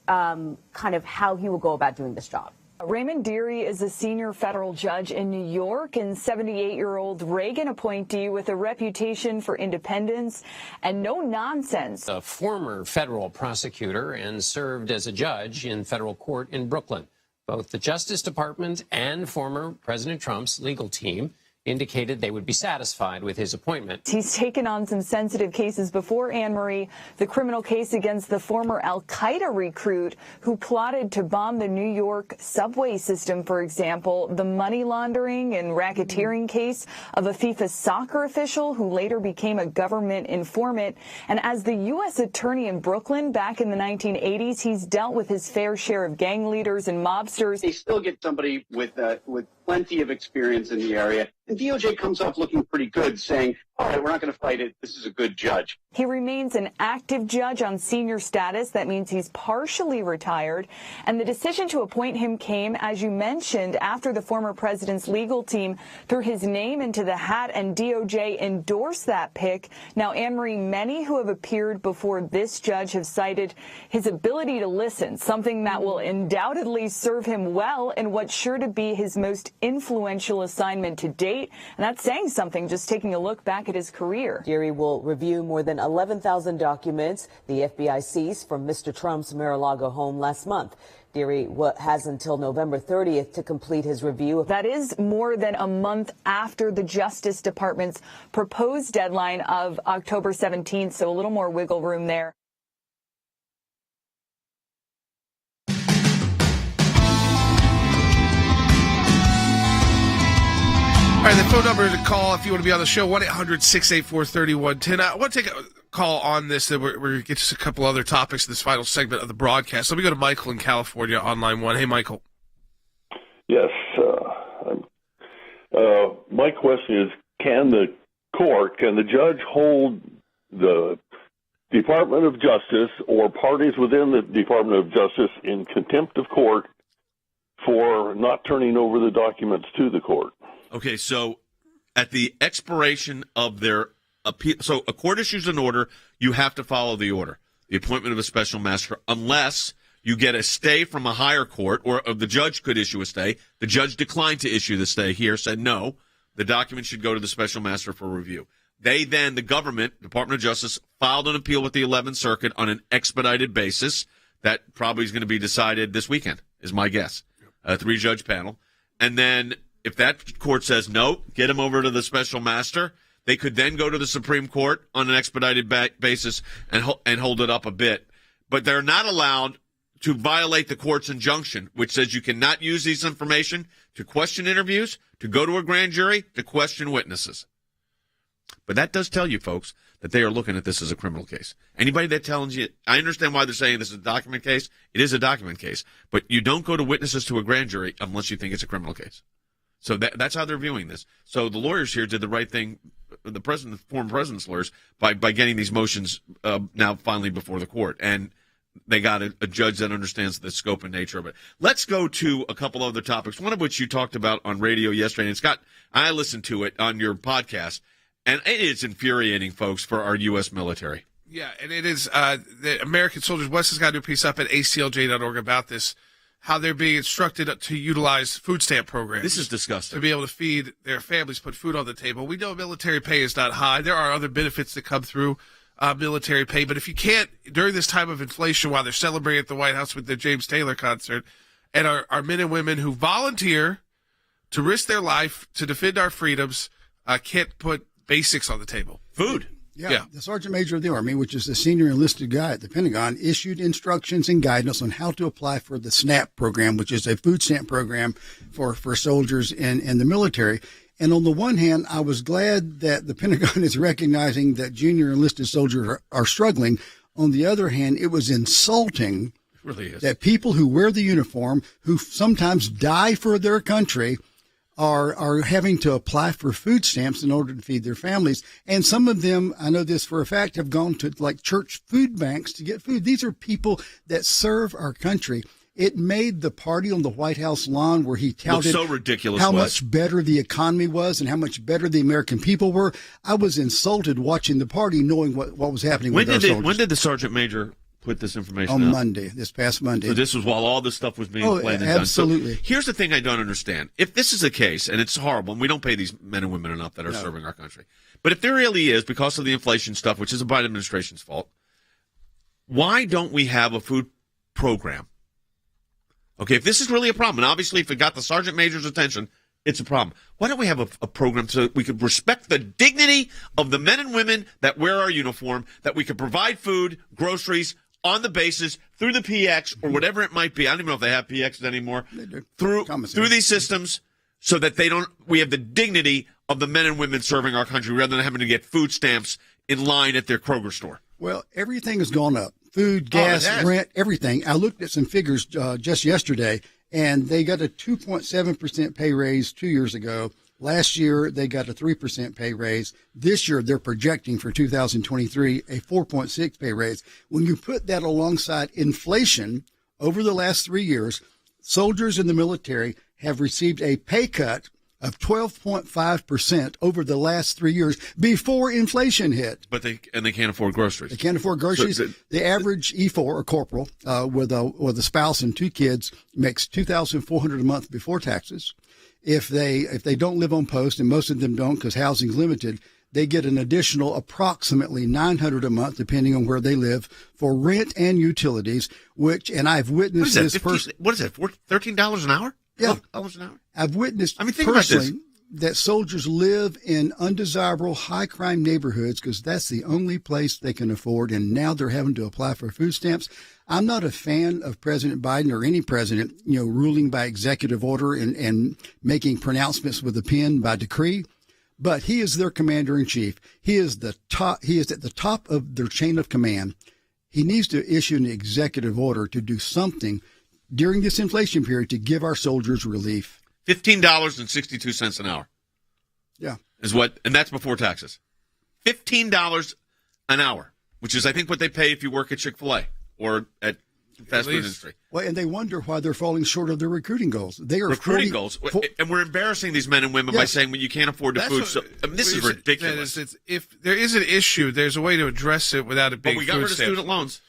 kind of how he will go about doing this job? Raymond Dearie is a senior federal judge in New York and 78-year-old Reagan appointee with a reputation for independence and no nonsense. A former federal prosecutor and served as a judge in federal court in Brooklyn. Both the Justice Department and former President Trump's legal team indicated they would be satisfied with his appointment. He's taken on some sensitive cases before, Anne-Marie, the criminal case against the former al-Qaeda recruit who plotted to bomb the New York subway system, for example, the money laundering and racketeering case of a FIFA soccer official who later became a government informant. And as the U.S. attorney in Brooklyn back in the 1980s, he's dealt with his fair share of gang leaders and mobsters. They still get somebody with plenty of experience in the area. And DOJ comes off looking pretty good, saying, all right, we're not going to fight it. This is a good judge. He remains an active judge on senior status. That means he's partially retired. And the decision to appoint him came, as you mentioned, after the former president's legal team threw his name into the hat and DOJ endorsed that pick. Now, Anne-Marie, many who have appeared before this judge have cited his ability to listen, something that will undoubtedly serve him well in what's sure to be his most influential assignment to date. And that's saying something, just taking a look back at his career. Dearie will review more than 11,000 documents the FBI seized from Mr. Trump's Mar-a-Lago home last month. Dearie has until November 30th to complete his review. That is more than a month after the Justice Department's proposed deadline of October 17th, so a little more wiggle room there. All right, the phone number to call if you want to be on the show, 1-800-684-3110. I want to take a call on this. We're going to get to a couple other topics in this final segment of the broadcast. Let me go to Michael in California on line 1. Hey, Michael. Yes. My question is, can the judge hold the Department of Justice or parties within the Department of Justice in contempt of court for not turning over the documents to the court? Okay, so at the expiration of their appeal, so a court issues an order, you have to follow the order, the appointment of a special master, unless you get a stay from a higher court, or the judge could issue a stay. The judge declined to issue the stay here, said no, the document should go to the special master for review. The government, Department of Justice, filed an appeal with the 11th Circuit on an expedited basis. That probably is going to be decided this weekend, is my guess. A 3-judge panel. And then if that court says no, get him over to the special master, they could then go to the Supreme Court on an expedited basis and hold it up a bit. But they're not allowed to violate the court's injunction, which says you cannot use this information to question interviews, to go to a grand jury, to question witnesses. But that does tell you, folks, that they are looking at this as a criminal case. Anybody that tells you, I understand why they're saying this is a document case. It is a document case. But you don't go to witnesses to a grand jury unless you think it's a criminal case. So that's how they're viewing this. So the lawyers here did the right thing, the former president's lawyers, by getting these motions now finally before the court. And they got a judge that understands the scope and nature of it. Let's go to a couple other topics, one of which you talked about on radio yesterday. And I listened to it on your podcast, and it is infuriating, folks, for our U.S. military. Yeah, and it is the American soldiers. Wes has got a new piece up at ACLJ.org about this, how they're being instructed to utilize food stamp programs. This is disgusting. To be able to feed their families, put food on the table. We know military pay is not high. There are other benefits that come through military pay. But if you can't, during this time of inflation, while they're celebrating at the White House with the James Taylor concert, and our men and women who volunteer to risk their life to defend our freedoms can't put basics on the table. Food. Yeah. The Sergeant Major of the Army, which is the senior enlisted guy at the Pentagon, issued instructions and guidance on how to apply for the SNAP program, which is a food stamp program for soldiers in the military. And on the one hand, I was glad that the Pentagon is recognizing that junior enlisted soldiers are struggling. On the other hand, it was insulting that people who wear the uniform, who sometimes die for their country, are having to apply for food stamps in order to feed their families. And some of them, I know this for a fact, have gone to like church food banks to get food. These are people that serve our country. It made the party on the White House lawn where he touted so ridiculous, how much better the economy was and how much better the American people were. I was insulted watching the party, knowing what was happening with our soldiers. When did the Sergeant Major put this information on out? Monday, this past Monday. So this was while all this stuff was being planned and done. Absolutely. So here's the thing I don't understand. If this is the case, and it's horrible, and we don't pay these men and women enough that are serving our country, but if there really is, because of the inflation stuff, which is the Biden administration's fault, why don't we have a food program? Okay, if this is really a problem, and obviously if it got the Sergeant Major's attention, it's a problem. Why don't we have a program so that we could respect the dignity of the men and women that wear our uniform, that we could provide food, groceries, on the bases, through the PX, or whatever it might be. I don't even know if they have PXs anymore. Through these systems, so that we have the dignity of the men and women serving our country, rather than having to get food stamps in line at their Kroger store. Well, everything has gone up. Food, gas, rent, everything. I looked at some figures just yesterday, and they got a 2.7% pay raise 2 years ago. Last year, they got a 3% pay raise. This year, they're projecting for 2023 a 4.6 pay raise. When you put that alongside inflation over the last 3 years, soldiers in the military have received a pay cut of 12.5% over the last 3 years before inflation hit. But they can't afford groceries. They can't afford groceries. So the average E4 or corporal with a spouse and 2 kids makes $2,400 a month before taxes. If they don't live on post, and most of them don't because housing's limited, they get an additional approximately $900 a month, depending on where they live, for rent and utilities. And I've witnessed this personally. What is that? $13 an hour? Yeah, $12 an hour. I've witnessed think personally that soldiers live in undesirable, high-crime neighborhoods because that's the only place they can afford, and now they're having to apply for food stamps. I'm not a fan of President Biden or any president, ruling by executive order and making pronouncements with a pen by decree. But he is their commander in chief. He is He is at the top of their chain of command. He needs to issue an executive order to do something during this inflation period to give our soldiers relief. $15.62 an hour. Yeah. And that's before taxes. $15 an hour, which is, I think, what they pay if you work at Chick-fil-A or at fast food industry. Well, and they wonder why they're falling short of their recruiting goals. They are recruiting goals. And we're embarrassing these men and women by saying, well, you can't afford the food. This is ridiculous. If there is an issue, there's a way to address it without it being But we got rid of student loans.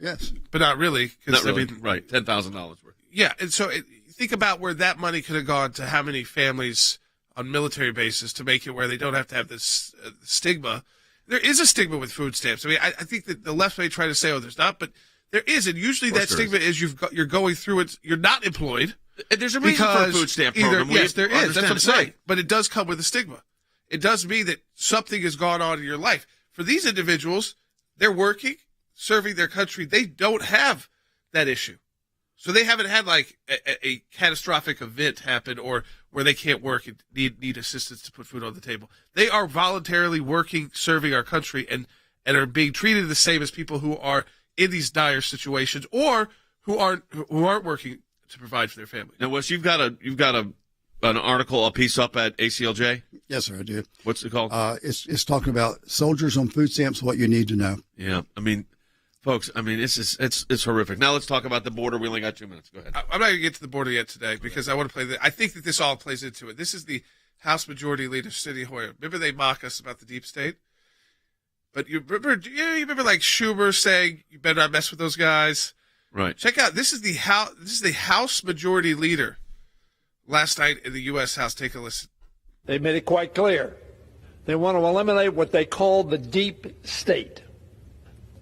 Yes. But not really. Not really. Right. $10,000 worth. Yeah. And so think about where that money could have gone to how many families on military bases to make it where they don't have to have this stigma. There is a stigma with food stamps. I mean, I think that the left may try to say, oh, there's not, but there is. And usually that stigma is you're going through it. You're not employed. There's a reason for a food stamp program. Yes, there is. That's what I'm saying. But it does come with a stigma. It does mean that something has gone on in your life. For these individuals, they're working, serving their country. They don't have that issue. So they haven't had like a catastrophic event happen or where they can't work and need assistance to put food on the table. They are voluntarily working, serving our country, and are being treated the same as people who are in these dire situations or who aren't working to provide for their family. Now, Wes, you've got an article, a piece up at ACLJ? Yes, sir, I do. What's it called? It's talking about soldiers on food stamps, what you need to know. Yeah, I mean, folks, it's horrific. Now let's talk about the border. We only got 2 minutes. Go ahead. I'm not going to get to the border yet today because I want to play I think that this all plays into it. This is the House Majority Leader, Steny Hoyer. Remember they mock us about the deep state? But you remember like Schumer saying, you better not mess with those guys? Right. Check out, this is the House Majority Leader last night in the U.S. House. Take a listen. They made it quite clear. They want to eliminate what they call the deep state.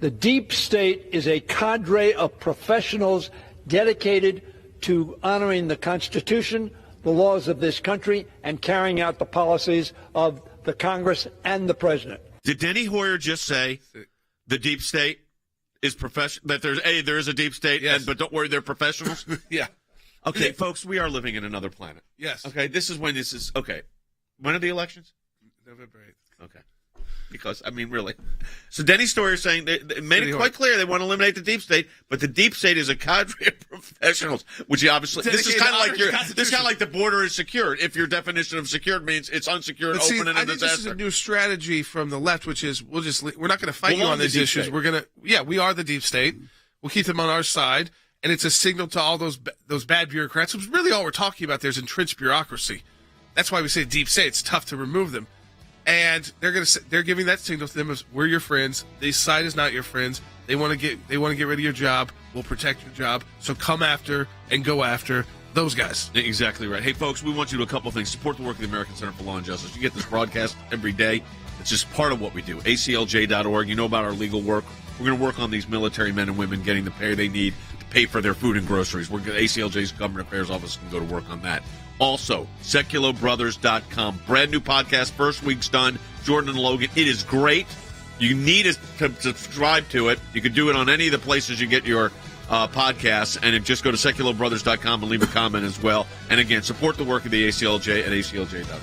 The deep state is a cadre of professionals dedicated to honoring the Constitution, the laws of this country, and carrying out the policies of the Congress and the President. Did Steny Hoyer just say the deep state is that there is a deep state, yes. But don't worry, they're professionals? Yeah. Okay, folks, we are living in another planet. Yes. Okay, okay. When are the elections? November 8th. Okay. Because, I mean, really. So Denny Story is saying they made it quite clear they want to eliminate the deep state, but the deep state is a cadre of professionals, which you obviously this is kind of like the border is secured. If your definition of secured means it's unsecured, open, and a I think disaster. this is a new strategy from the left, which is we're not going to fight you on these issues. State. We are the deep state. We'll keep them on our side, and it's a signal to all those bad bureaucrats. Which really all we're talking about there is entrenched bureaucracy. That's why we say deep state. It's tough to remove them. And they're giving that signal to them as we're your friends. This side is not your friends. They want to get rid of your job. We'll protect your job. So come after and go after those guys. Exactly right. Hey, folks, we want you to do a couple of things. Support the work of the American Center for Law and Justice. You get this broadcast every day. It's just part of what we do. ACLJ.org. You know about our legal work. We're going to work on these military men and women getting the pay they need to pay for their food and groceries. ACLJ's Government Affairs Office can go to work on that. Also, SekulowBrothers.com. Brand new podcast. First week's done. Jordan and Logan. It is great. You need to subscribe to it. You can do it on any of the places you get your podcasts. And just go to SekulowBrothers.com and leave a comment as well. And again, support the work of the ACLJ at ACLJ.org.